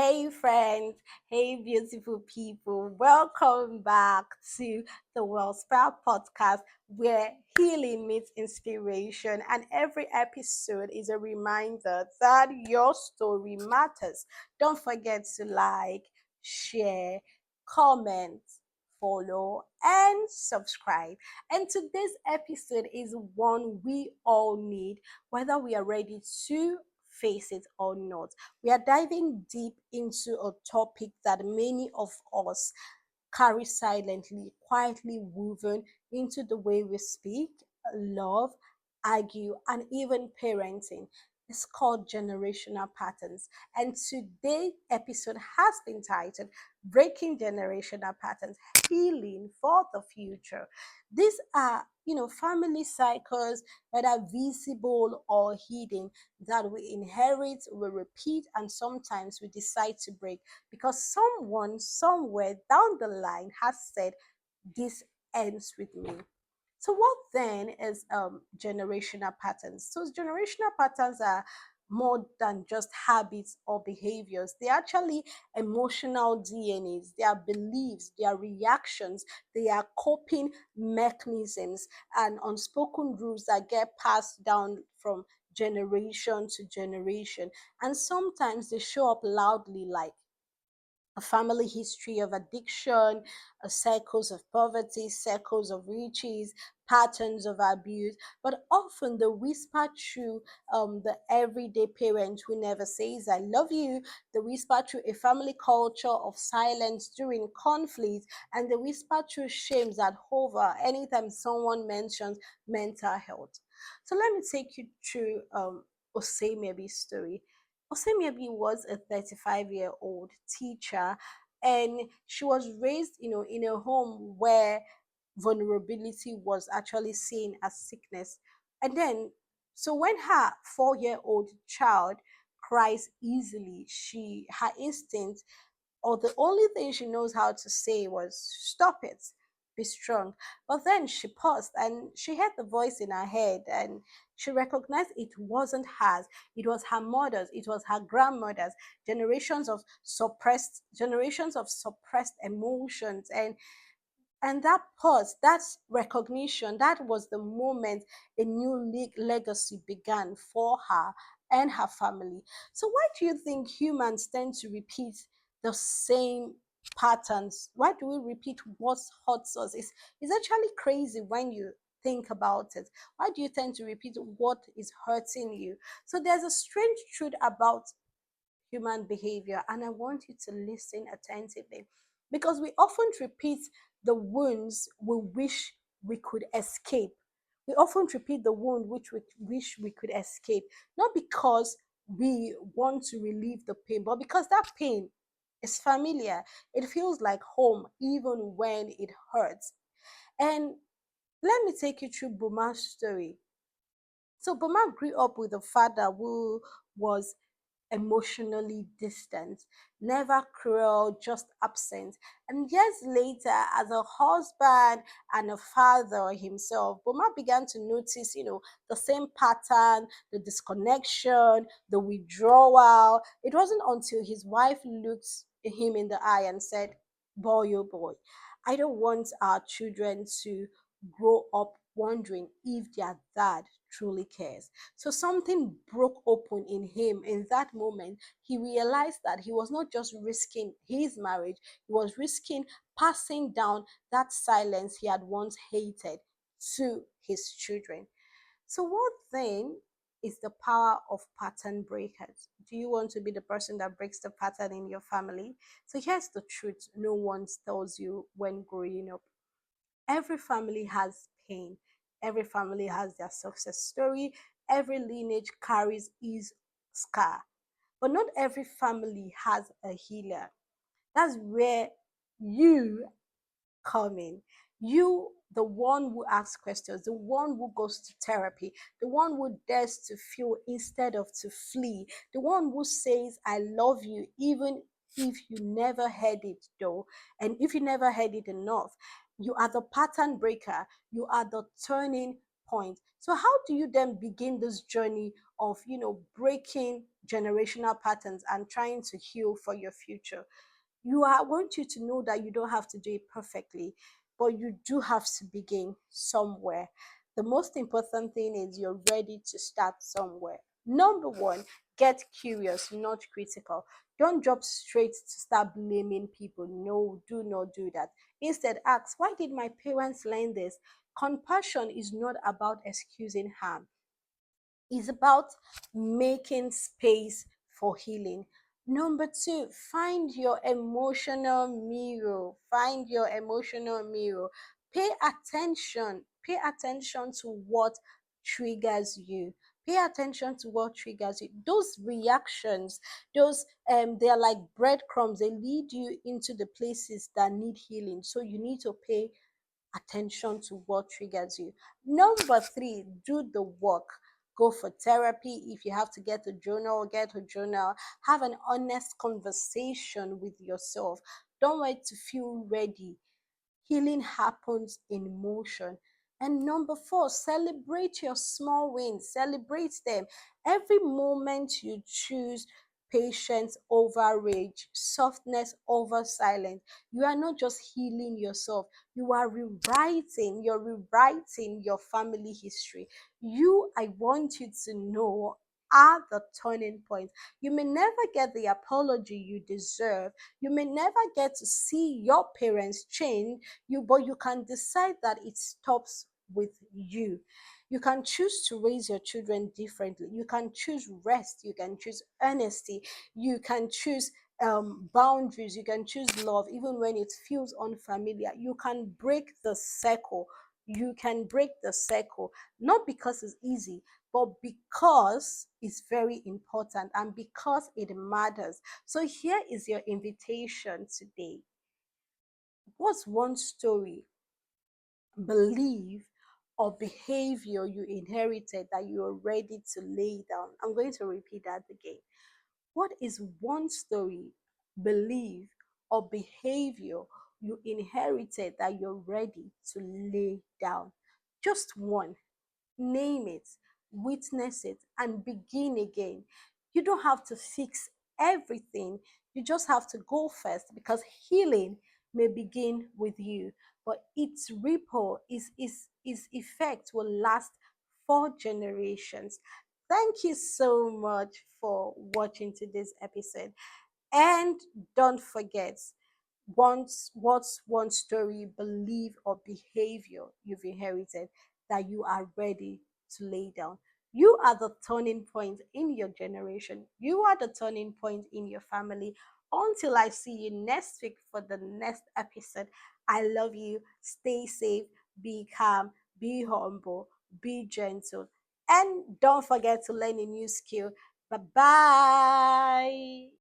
Hey friends, hey beautiful people, welcome back to the Wellspire podcast where healing meets inspiration, and every episode is a reminder that your story matters. Don't forget to like, share, comment, follow, and subscribe. And today's episode is one we all need, whether we are ready to face it or not. We are diving deep into a topic that many of us carry silently, quietly woven into the way we speak, love, argue, and even parenting. It's called generational patterns. And today's episode has been titled Breaking Generational Patterns, Healing for the Future. These are, family cycles, whether visible or hidden, that we inherit, we repeat, and sometimes we decide to break because someone somewhere down the line has said, this ends with me. So what then is generational patterns? So generational patterns are more than just habits or behaviors. They're actually emotional DNAs, they are beliefs, they are reactions, they are coping mechanisms and unspoken rules that get passed down from generation to generation. And sometimes they show up loudly, like a family history of addiction, cycles of poverty, cycles of riches, patterns of abuse, but often the whisper through the everyday parent who never says, I love you, the whisper through a family culture of silence during conflict, and the whisper through shames that hover anytime someone mentions mental health. So let me take you through Osemebi's story. Osemiobi was a 35-year-old teacher, and she was raised, in a home where vulnerability was actually seen as sickness. And then, so when her 4-year-old child cries easily, her instinct, or the only thing she knows how to say was, stop it, be strong. But then she paused and she heard the voice in her head, and she recognized it wasn't hers. It was her mother's, it was her grandmother's. Generations of suppressed emotions. And that pause, that recognition, that was the moment a new legacy began for her and her family. So why do you think humans tend to repeat the same patterns? Why do we repeat what hurts us? It's actually crazy when you think about it. Why do you tend to repeat what is hurting you? So there's a strange truth about human behavior, and I want you to listen attentively because we often repeat the wounds we wish we could escape. We often repeat the wound which we wish we could escape, not because we want to relieve the pain, but because that pain is familiar. It feels like home even when it hurts. And let me take you through Buma's story. So Buma grew up with a father who was emotionally distant, never cruel, just absent. And years later, as a husband and a father himself, Boma began to notice, the same pattern, the disconnection, the withdrawal. It wasn't until his wife looked him in the eye and said, boy, oh boy, I don't want our children to grow up wondering if their dad truly cares. So something broke open in him in that moment. He realized that he was not just risking his marriage, he was risking passing down that silence he had once hated to his children. So, what then is the power of pattern breakers? Do you want to be the person that breaks the pattern in your family? So, here's the truth no one tells you when growing up. Every family has pain. Every family has their success story. Every lineage carries its scar. But not every family has a healer. That's where you come in. You, the one who asks questions, the one who goes to therapy, the one who dares to feel instead of to flee, the one who says, I love you, even if you never heard it though, and if you never heard it enough. You are the pattern breaker, you are the turning point. So how do you then begin this journey of, breaking generational patterns and trying to heal for your future? I want you to know that you don't have to do it perfectly, but you do have to begin somewhere. The most important thing is you're ready to start somewhere. Number one, get curious, not critical. Don't jump straight to start blaming people. No, do not do that. Instead, ask, why did my parents learn this? Compassion is not about excusing harm, is about making space for healing. Number two, find your emotional mirror. Find your emotional mirror. Pay attention. Pay attention to what triggers you. Pay attention to what triggers you. Those reactions, they're like breadcrumbs. They lead you into the places that need healing. So you need to pay attention to what triggers you. Number three, do the work. Go for therapy. If you have to get a journal, get a journal. Have an honest conversation with yourself. Don't wait to feel ready. Healing happens in motion. And number four, celebrate your small wins. Celebrate them. Every moment you choose patience over rage, softness over silence, you are not just healing yourself, you are rewriting your family history. I want you to know, are the turning point. You may never get the apology you deserve. You may never get to see your parents change, but you can decide that it stops with you. You can choose to raise your children differently. You can choose rest. You can choose honesty. You can choose boundaries. You can choose love, even when it feels unfamiliar. You can break the circle. You can break the circle, not because it's easy, but because it's very important and because it matters. So, here is your invitation today. What's one story, belief, or behavior you inherited that you are ready to lay down? I'm going to repeat that again. What is one story, belief, or behavior you inherited that you're ready to lay down? Just one. Name it, witness it, and begin again. You don't have to fix everything. You just have to go first, because healing may begin with you, but its ripple, is effect will last for generations. Thank you so much for watching today's episode. And don't forget, what's one story, belief, or behavior you've inherited that you are ready to lay down? You are the turning point in your generation. You are the turning point in your family. Until I see you next week for the next episode, I love you. Stay safe, be calm, be humble, be gentle, and don't forget to learn a new skill. Bye bye.